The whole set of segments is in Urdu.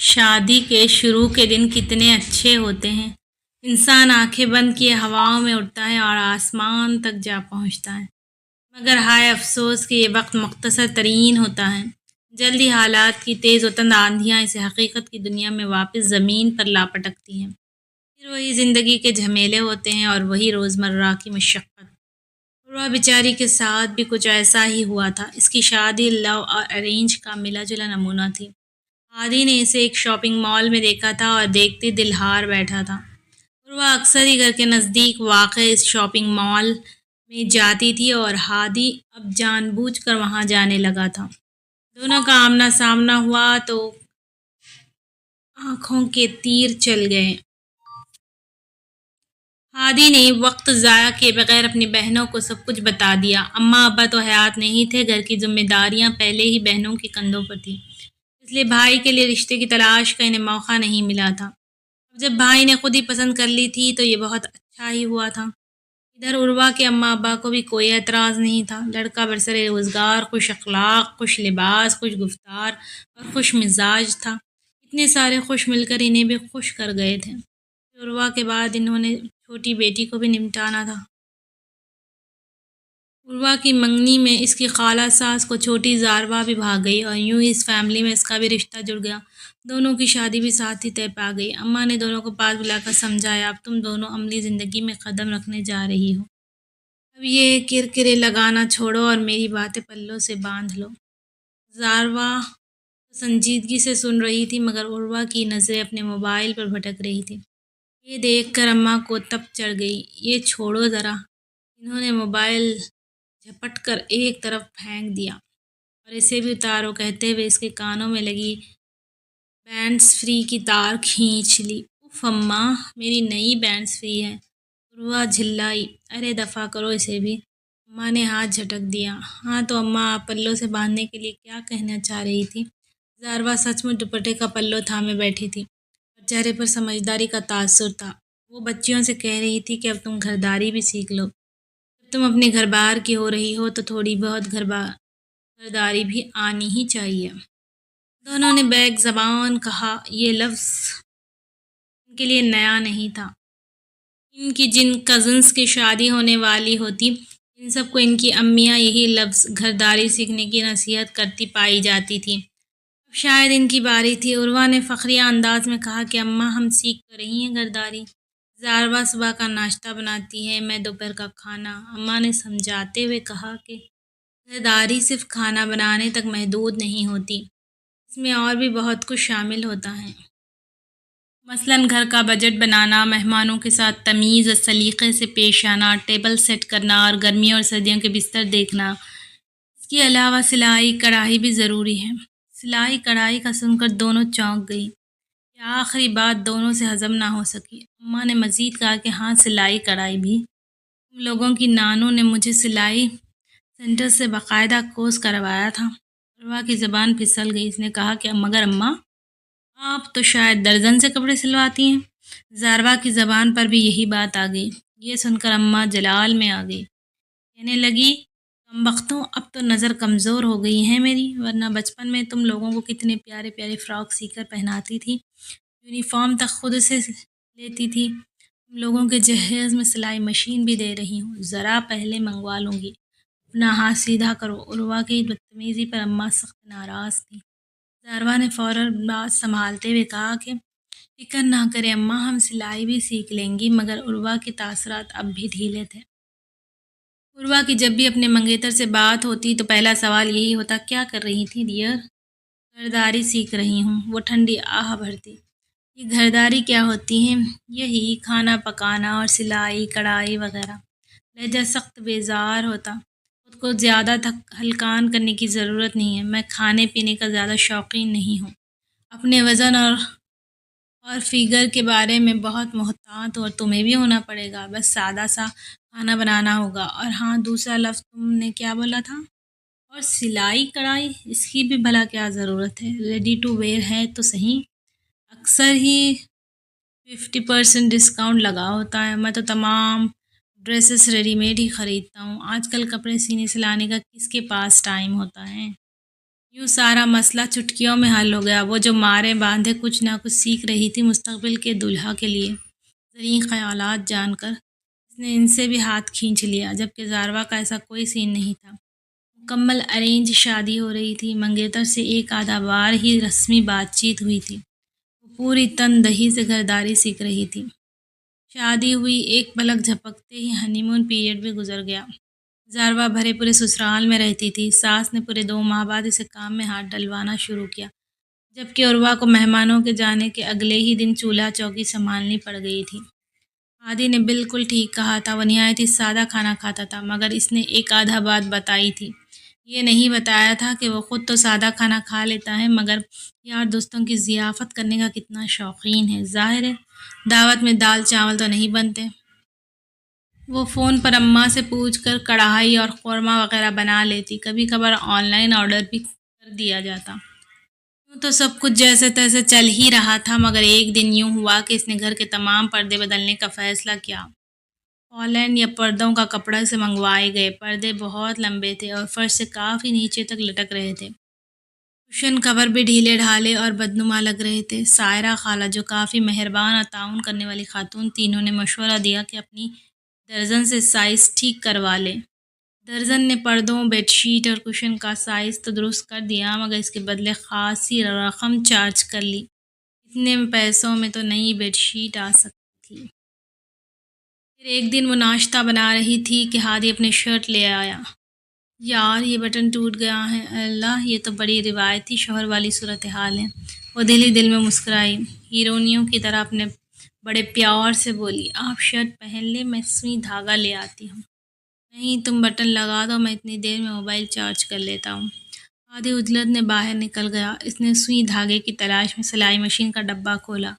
شادی کے شروع کے دن کتنے اچھے ہوتے ہیں۔ انسان آنکھیں بند کیے ہواؤں میں اڑتا ہے اور آسمان تک جا پہنچتا ہے، مگر ہائے افسوس کہ یہ وقت مختصر ترین ہوتا ہے۔ جلدی حالات کی تیز و تند آندھیاں اسے حقیقت کی دنیا میں واپس زمین پر لا پٹکتی ہیں۔ پھر وہی زندگی کے جھمیلے ہوتے ہیں اور وہی روزمرہ کی مشقت۔ عروہ بیچاری کے ساتھ بھی کچھ ایسا ہی ہوا تھا۔ اس کی شادی لو اور ارینج کا ملا جلا نمونہ تھی۔ ہادی نے اسے ایک شاپنگ مال میں دیکھا تھا اور دیکھتے دل ہار بیٹھا تھا۔ عروہ اکثر ہی گھر کے نزدیک واقع اس شاپنگ مال میں جاتی تھی اور ہادی اب جان بوجھ کر وہاں جانے لگا تھا۔ دونوں کا آمنا سامنا ہوا تو آنکھوں کے تیر چل گئے۔ ہادی نے وقت ضائع کیے بغیر اپنی بہنوں کو سب کچھ بتا دیا۔ اماں ابا تو حیات نہیں تھے، گھر کی ذمہ داریاں پہلے ہی بہنوں کے کندھوں پر تھیں، اس لیے بھائی کے لیے رشتے کی تلاش کا انہیں موقع نہیں ملا تھا۔ اب جب بھائی نے خود ہی پسند کر لی تھی تو یہ بہت اچھا ہی ہوا تھا۔ ادھر عروہ کے اماں ابا کو بھی کوئی اعتراض نہیں تھا۔ لڑکا برسر روزگار، خوش اخلاق، خوش لباس، خوش گفتار اور خوش مزاج تھا۔ اتنے سارے خوش مل کر انہیں بھی خوش کر گئے تھے۔ عروہ کے بعد انہوں نے چھوٹی بیٹی کو بھی نمٹانا تھا۔ عروہ کی منگنی میں اس کی خالہ ساس کو چھوٹی زاروا بھی بھاگ گئی اور یوں ہی اس فیملی میں اس کا بھی رشتہ جڑ گیا۔ دونوں کی شادی بھی ساتھ ہی طے پا گئی۔ اماں نے دونوں کو پاس بلا کر سمجھایا، اب تم دونوں عملی زندگی میں قدم رکھنے جا رہی ہو۔ اب یہ کرکرے لگانا چھوڑو اور میری باتیں پلوں سے باندھ لو۔ زاروا سنجیدگی سے سن رہی تھی، مگر عروہ کی نظریں اپنے موبائل پر بھٹک رہی تھی۔ یہ دیکھ کر اماں کو تپ چڑھ گئی۔ یہ چھوڑو ذرا۔ انہوں نے موبائل جھپٹ کر ایک طرف پھینک دیا اور اسے بھی اتارو کہتے ہوئے اس کے کانوں میں لگی بینڈز فری کی تار کھینچ لی۔ اف اماں، میری نئی بینڈز فری ہے۔ عروہ جھلائی۔ ارے دفع کرو اسے بھی۔ اماں نے ہاتھ جھٹک دیا۔ ہاں تو اماں، آپ پلوں سے باندھنے کے لیے کیا کہنا چاہ رہی تھی؟ زاروا سچ مچ دوپٹے کا پلو تھامے بیٹھی تھی اور چہرے پر سمجھداری کا تاثر تھا۔ وہ بچیوں سے کہہ رہی تھی کہ اب تم گھرداری بھی سیکھ لو۔ جب تم اپنے گھر بار کی ہو رہی ہو تو تھوڑی بہت گھرداری بھی آنی ہی چاہیے۔ دونوں نے بیک زبان کہا۔ یہ لفظ ان کے لیے نیا نہیں تھا۔ ان کی جن کزنس کی شادی ہونے والی ہوتی، ان سب کو ان کی امیاں یہی لفظ گھرداری سیکھنے کی نصیحت کرتی پائی جاتی تھیں۔ اب شاید ان کی باری تھی۔ عروہ نے فخریہ انداز میں کہا کہ اماں، ہم سیکھ تو رہی ہیں گھرداری۔ زاروا صبح کا ناشتہ بناتی ہے، میں دوپہر کا کھانا۔ اماں نے سمجھاتے ہوئے کہا کہ گھرداری صرف کھانا بنانے تک محدود نہیں ہوتی، اس میں اور بھی بہت کچھ شامل ہوتا ہے۔ مثلاً گھر کا بجٹ بنانا، مہمانوں کے ساتھ تمیز اور سلیقے سے پیش آنا، ٹیبل سیٹ کرنا اور گرمیوں اور سردیوں کے بستر دیکھنا۔ اس کے علاوہ سلائی کڑھائی بھی ضروری ہے۔ سلائی کڑھائی کا سن کر دونوں چونک گئی۔ یہ آخری بات دونوں سے ہضم نہ ہو سکی۔ اماں نے مزید کہا کہ ہاں، سلائی کڑھائی بھی۔ تم لوگوں کی نانو نے مجھے سلائی سینٹر سے باقاعدہ کورس کروایا تھا۔ عروہ کی زبان پھسل گئی۔ اس نے کہا کہ مگر اماں، آپ تو شاید درجن سے کپڑے سلواتی ہیں۔ زاروا کی زبان پر بھی یہی بات آ گئی۔ یہ سن کر اماں جلال میں آ گئی۔ کہنے لگی، کم بختوں، اب تو نظر کمزور ہو گئی ہے میری، ورنہ بچپن میں تم لوگوں کو کتنے پیارے پیارے فراک سی کر پہناتی تھی، یونیفارم تک خود سے لیتی تھی۔ تم لوگوں کے جہیز میں سلائی مشین بھی دے رہی ہوں، ذرا پہلے منگوا لوں گی۔ اپنا ہاتھ سیدھا کرو۔ عروہ کی بدتمیزی پر اماں سخت ناراض تھی۔ زاروا نے فوراً بات سنبھالتے ہوئے کہا کہ فکر نہ کریں اماں، ہم سلائی بھی سیکھ لیں گی۔ مگر عروہ کے تاثرات اب بھی ڈھیلے تھے۔ عروہ کی جب بھی اپنے منگیتر سے بات ہوتی تو پہلا سوال یہی ہوتا، کیا کر رہی تھی ڈیئر؟ گھرداری سیکھ رہی ہوں، وہ ٹھنڈی آہ بھرتی۔ یہ گھرداری کیا ہوتی ہے؟ یہی کھانا پکانا اور سلائی کڑھائی وغیرہ۔ لہجہ سخت بیزار ہوتا۔ خود کو زیادہ ہلکان کرنے کی ضرورت نہیں ہے۔ میں کھانے پینے کا زیادہ شوقین نہیں ہوں۔ اپنے وزن اور فگر کے بارے میں بہت محتاط ہوں اور تمہیں بھی ہونا پڑے گا۔ بس سادہ سا کھانا بنانا ہوگا۔ اور ہاں، دوسرا لفظ تم نے کیا بولا تھا؟ اور سلائی کڑھائی، اس کی بھی بھلا کیا ضرورت ہے؟ ریڈی ٹو ویئر ہے تو صحیح، اکثر ہی 50% ڈسکاؤنٹ لگا ہوتا ہے۔ میں تو تمام ڈریسز ریڈی میڈ ہی خریدتا ہوں۔ آج کل کپڑے سینے سلانے کا کس کے پاس ٹائم ہوتا ہے؟ یوں سارا مسئلہ چٹکیوں میں حل ہو گیا۔ وہ جو مارے باندھے کچھ نہ کچھ سیکھ رہی تھی مستقبل کے دولہا کے لیے زرعی خیالات جان کر اس نے ان سے بھی ہاتھ کھینچ لیا، جبکہ زاروا کا ایسا کوئی سین نہیں تھا۔ مکمل ارینج شادی ہو رہی تھی، منگیتر سے ایک آدھا بار ہی رسمی بات چیت ہوئی تھی۔ وہ پوری تن دہی سے گھرداری سیکھ رہی تھی۔ شادی ہوئی، ایک پلک جھپکتے ہی ہنی مون پیریڈ بھی گزر گیا۔ زاروا بھرے پورے سسرال میں رہتی تھی۔ ساس نے پورے 2 ماہ بعد اسے کام میں ہاتھ ڈلوانا شروع کیا، جبکہ عروہ کو مہمانوں کے جانے کے اگلے ہی دن چولہا چوکی سنبھالنی پڑ گئی تھی۔ ہادی نے بالکل ٹھیک کہا تھا، وہ نہایت ہی سادہ کھانا کھاتا تھا، مگر اس نے ایک آدھا بات بتائی تھی۔ یہ نہیں بتایا تھا کہ وہ خود تو سادہ کھانا کھا لیتا ہے، مگر یار دوستوں کی ضیافت کرنے کا کتنا شوقین ہے۔ ظاہر ہے دعوت میں دال چاول تو نہیں بنتے۔ وہ فون پر اماں سے پوچھ کر کڑھائی اور قورمہ وغیرہ بنا لیتی، کبھی کبھار آن لائن آرڈر بھی کر دیا جاتا۔ یوں تو سب کچھ جیسے تیسے چل ہی رہا تھا، مگر ایک دن یوں ہوا کہ اس نے گھر کے تمام پردے بدلنے کا فیصلہ کیا۔ پولینڈ یا پردوں کا کپڑا سے منگوائے گئے پردے بہت لمبے تھے اور فرش سے کافی نیچے تک لٹک رہے تھے۔ کشن کور بھی ڈھیلے ڈھالے اور بدنما لگ رہے تھے۔ سائرہ خالہ جو کافی مہربان اور تعاون کرنے والی خاتون تھی، انہوں نے مشورہ دیا کہ اپنی درزن سے سائز ٹھیک کروا لے۔ درزن نے پردوں، بیڈ شیٹ اور کشن کا سائز تو درست کر دیا، مگر اس کے بدلے خاصی رقم چارج کر لی۔ اتنے پیسوں میں تو نئی بیڈ شیٹ آ سکتی تھی۔ پھر ایک دن وہ ناشتہ بنا رہی تھی کہ ہادی اپنے شرٹ لے آیا۔ یار یہ بٹن ٹوٹ گیا ہے، اللہ یہ تو بڑی روایتی شوہر والی صورتحال ہے۔ وہ دل ہی دل میں مسکرائی، ہیروئنوں کی طرح اپنے بڑے پیار سے بولی، آپ شرٹ پہن لیں، میں سوئی دھاگا لے آتی ہوں۔ نہیں تم بٹن لگا دو، میں اتنی دیر میں موبائل چارج کر لیتا ہوں۔ ہادی اجلت نے باہر نکل گیا۔ اس نے سوئی دھاگے کی تلاش میں سلائی مشین کا ڈبہ کھولا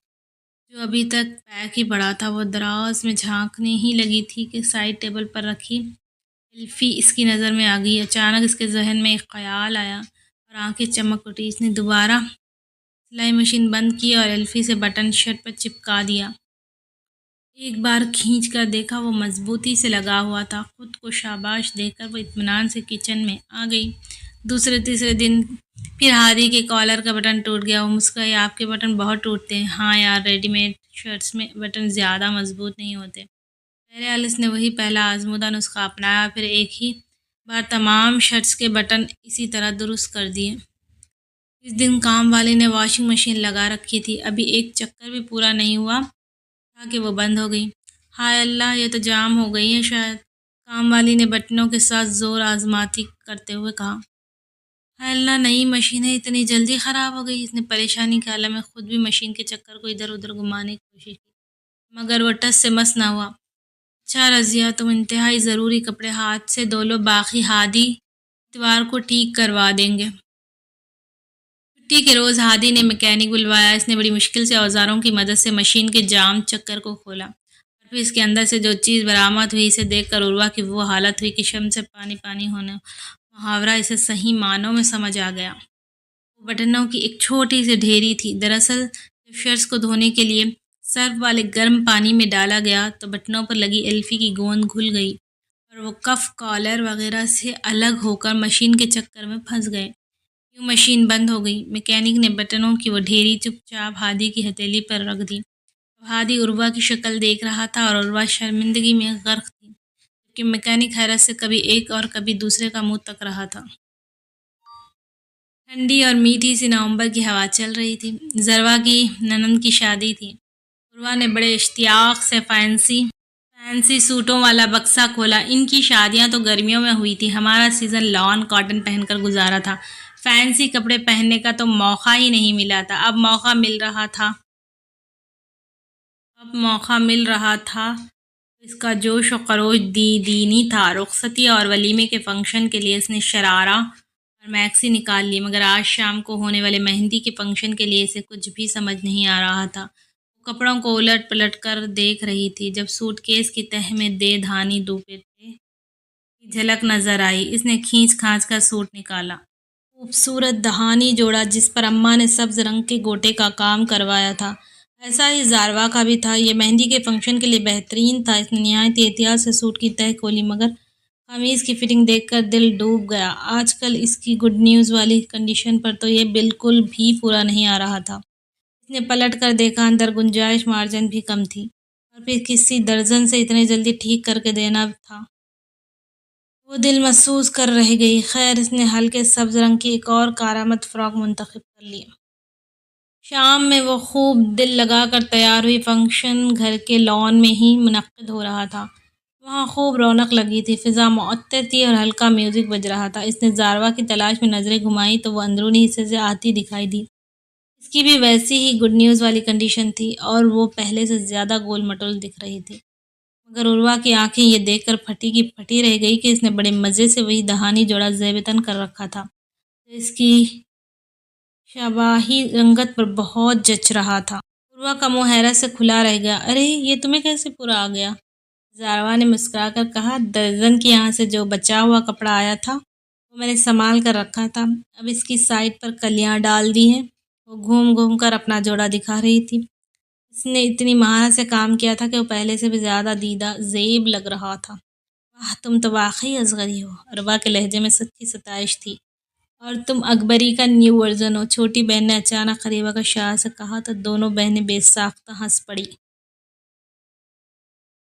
جو ابھی تک پیک ہی پڑا تھا۔ وہ دراز میں جھانکنے ہی لگی تھی کہ سائڈ ٹیبل پر رکھی ایلفی اس کی نظر میں آ گئی۔ اچانک اس کے ذہن میں ایک خیال آیا اور آنکھیں چمک اٹھی۔ اس نے دوبارہ سلائی مشین بند کی اور ایلفی سے بٹن شرٹ پر چپکا دیا۔ ایک بار کھینچ کر دیکھا، وہ مضبوطی سے لگا ہوا تھا۔ خود کو شاباش دے کر وہ اطمینان سے کچن میں آ گئی۔ دوسرے تیسرے دن پھر ہادی کے کالر کا بٹن ٹوٹ گیا۔ وہ مسکرائی، آپ کے بٹن بہت ٹوٹتے ہیں۔ ہاں یار، ریڈی میڈ شرٹس میں بٹن زیادہ مضبوط نہیں ہوتے۔ بہرحال اس نے وہی پہلا آزمودہ نسخہ اپنایا، پھر ایک ہی بار تمام شرٹس کے بٹن اسی طرح درست کر دیے۔ اس دن کام والی نے واشنگ مشین لگا رکھی تھی، ابھی ایک چکر بھی پورا نہیں ہوا تھا کہ وہ بند ہو گئی۔ ہائے اللہ، یہ تو جام ہو گئی ہے شاید، کام والی نے بٹنوں کے ساتھ زور آزماتی کرتے ہوئے کہا۔ ہائے اللہ، نئی مشین ہے، اتنی جلدی خراب ہو گئی؟ اس نے پریشانی کے عالم میں خود بھی مشین کے چکر کو ادھر ادھر گھمانے کی کوشش کی، مگر وہ ٹس سے مس نہ ہوا۔ اچھا رضیہ، تم انتہائی ضروری کپڑے ہاتھ سے دھو لو، باقی ہادی اتوار کو ٹھیک کروا دیں گے۔ چھٹی کے روز ہادی نے میکینک بلوایا۔ اس نے بڑی مشکل سے اوزاروں کی مدد سے مشین کے جام چکر کو کھولا اور پھر اس کے اندر سے جو چیز برآمد ہوئی اسے دیکھ کر عروہ کی وہ حالت ہوئی کہ شم سے پانی پانی ہونا محاورہ اسے صحیح معنوں میں سمجھ آ گیا۔ وہ بٹنوں کی ایک چھوٹی سی ڈھیری تھی۔ دراصل جب شرٹس کو دھونے کے لیے سرف والے گرم پانی میں ڈالا گیا تو بٹنوں پر لگی ایلفی کی گوند گھل گئی اور وہ کف کالر وغیرہ سے الگ ہو کر مشین کے چکر میں پھنس گئے۔ یوں مشین بند ہو گئی۔ میکینک نے بٹنوں کی وہ ڈھیری چپ چاپ ہادی کی ہتھیلی پر رکھ دی۔ اب ہادی عروہ کی شکل دیکھ رہا تھا اور عروہ شرمندگی میں غرق تھی، جبکہ میکینک حیرت سے کبھی ایک اور کبھی دوسرے کا منہ تک رہا تھا۔ ٹھنڈی اور میٹھی سی نومبر کی ہوا چل رہی تھی۔ زروا کی ننند کی شادی تھی۔ عروہ نے بڑے اشتیاق سے فینسی سوٹوں والا بکسا کھولا۔ ان کی شادیاں تو گرمیوں میں ہوئی تھی، ہمارا سیزن لان کاٹن پہن کر گزارا تھا، فینسی کپڑے پہننے کا تو موقع ہی نہیں ملا تھا۔ اب موقع مل رہا تھا اس کا جوش و خروش دینی تھا۔ رخصتی اور ولیمے کے فنکشن کے لیے اس نے شرارہ اور میکسی نکال لی، مگر آج شام کو ہونے والے مہندی کے فنکشن کے لیے اسے کچھ بھی سمجھ نہیں آ رہا تھا۔ وہ کپڑوں کو الٹ پلٹ کر دیکھ رہی تھی جب سوٹ کیس کی تہہ میں دے دھانی دوپٹے کی جھلک نظر آئی۔ اس نے کھینچ کھانچ کر سوٹ نکالا۔ خوبصورت دہانی جوڑا جس پر اماں نے سبز رنگ کے گوٹے کا کام کروایا تھا، ایسا ہی زاروا کا بھی تھا۔ یہ مہندی کے فنکشن کے لیے بہترین تھا۔ اس نے نہایت احتیاط سے سوٹ کی تہہ کھولی، مگر قمیض کی فٹنگ دیکھ کر دل ڈوب گیا۔ آج کل اس کی گڈ نیوز والی کنڈیشن پر تو یہ بالکل بھی پورا نہیں آ رہا تھا۔ اس نے پلٹ کر دیکھا، اندر گنجائش مارجن بھی کم تھی، اور پھر کسی درزن سے اتنے جلدی ٹھیک کر کے دینا تھا۔ وہ دل محسوس کر رہ گئی۔ خیر، اس نے ہلکے سبز رنگ کی ایک اور کارآمد فراک منتخب کر لی۔ شام میں وہ خوب دل لگا کر تیار ہوئی۔ فنکشن گھر کے لان میں ہی منعقد ہو رہا تھا۔ وہاں خوب رونق لگی تھی، فضا معطر تھی اور ہلکا میوزک بج رہا تھا۔ اس نے زاروا کی تلاش میں نظریں گھمائیں تو وہ اندرونی حصے سے آتی دکھائی دی۔ اس کی بھی ویسی ہی گڈ نیوز والی کنڈیشن تھی، اور وہ پہلے سے زیادہ گول مٹول دکھ رہی تھی۔ مگر عروہ کی آنکھیں یہ دیکھ کر پھٹی کی پھٹی رہ گئی کہ اس نے بڑے مزے سے وہی دہانی جوڑا زیب تن کر رکھا تھا جو اس کی شباہی رنگت پر بہت جچ رہا تھا۔ عروہ کا منہ حیرت سے کھلا رہ گیا۔ ارے، یہ تمہیں کیسے پورا آ گیا؟ زاروا نے مسکرا کر کہا، درزن کے یہاں سے جو بچا ہوا کپڑا آیا تھا وہ میں نے سنبھال کر رکھا تھا، اب اس کی سائڈ پر کلیاں ڈال دی ہیں۔ وہ گھوم گھوم کر اپنا جوڑا دکھا رہی تھی۔ اس نے اتنی مہارت سے کام کیا تھا کہ وہ پہلے سے بھی زیادہ دیدہ زیب لگ رہا تھا۔ واہ، تم تو واقعی اصغری ہو، عروہ کے لہجے میں سچی ستائش تھی۔ اور تم اکبری کا نیو ورژن ہو، چھوٹی بہن نے اچانک قریبہ کا اشارہ سے کہا تو دونوں بہنیں بے ساختہ ہنس پڑی۔